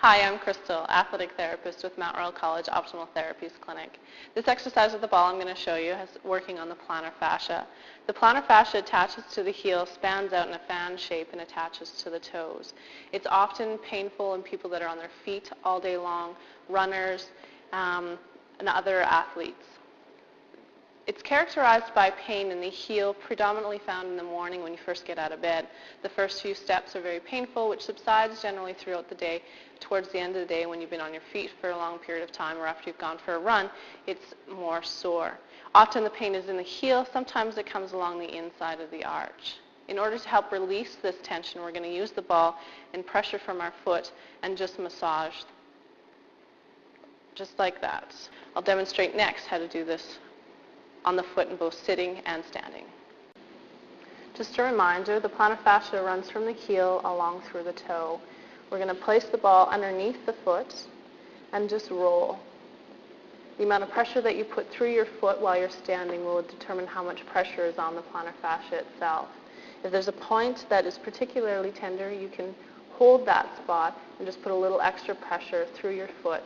Hi, I'm Crystal, athletic therapist with Mount Royal College Optimal Therapies Clinic. This exercise with the ball I'm going to show you is working on the plantar fascia. The plantar fascia attaches to the heel, spans out in a fan shape, and attaches to the toes. It's often painful in people that are on their feet all day long, runners, and other athletes. It's characterized by pain in the heel, predominantly found in the morning when you first get out of bed. The first few steps are very painful, which subsides generally throughout the day. Towards the end of the day, when you've been on your feet for a long period of time or after you've gone for a run, it's more sore. Often the pain is in the heel. Sometimes it comes along the inside of the arch. In order to help release this tension, we're going to use the ball and pressure from our foot and just massage, just like that. I'll demonstrate next how to do this on the foot in both sitting and standing. Just a reminder, the plantar fascia runs from the heel along through the toe. We're going to place the ball underneath the foot and just roll. The amount of pressure that you put through your foot while you're standing will determine how much pressure is on the plantar fascia itself. If there's a point that is particularly tender, you can hold that spot and just put a little extra pressure through your foot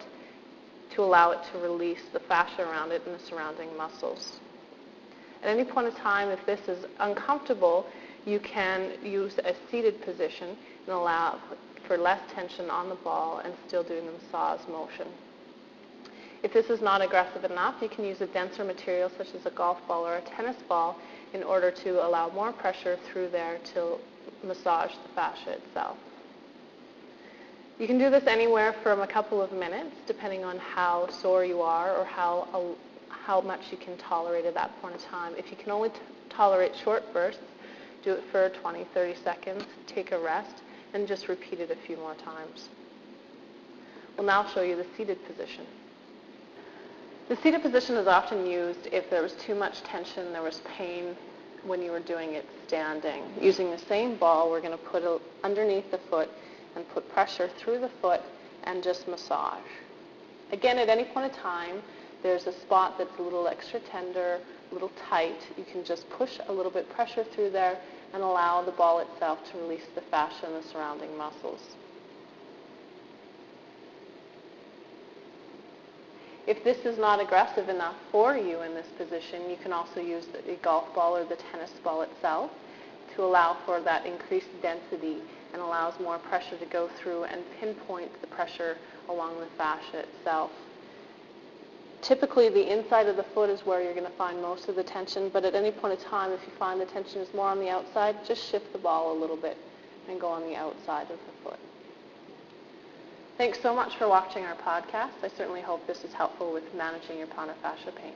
to allow it to release the fascia around it and the surrounding muscles. At any point in time, if this is uncomfortable, you can use a seated position and allow for less tension on the ball and still doing the massage motion. If this is not aggressive enough, you can use a denser material such as a golf ball or a tennis ball in order to allow more pressure through there to massage the fascia itself. You can do this anywhere from a couple of minutes, depending on how sore you are or how much you can tolerate at that point in time. If you can only tolerate short bursts, do it for 20, 30 seconds, take a rest, and just repeat it a few more times. We'll now show you the seated position. The seated position is often used if there was too much tension, there was pain when you were doing it standing. Using the same ball, we're going to put it underneath the foot and put pressure through the foot and just massage. Again, at any point in time, there's a spot that's a little extra tender, a little tight. You can just push a little bit pressure through there and allow the ball itself to release the fascia and the surrounding muscles. If this is not aggressive enough for you in this position, you can also use the golf ball or the tennis ball itself to allow for that increased density and allows more pressure to go through and pinpoint the pressure along the fascia itself. Typically, the inside of the foot is where you're going to find most of the tension, but at any point in time, if you find the tension is more on the outside, just shift the ball a little bit and go on the outside of the foot. Thanks so much for watching our podcast. I certainly hope this is helpful with managing your plantar fascia pain.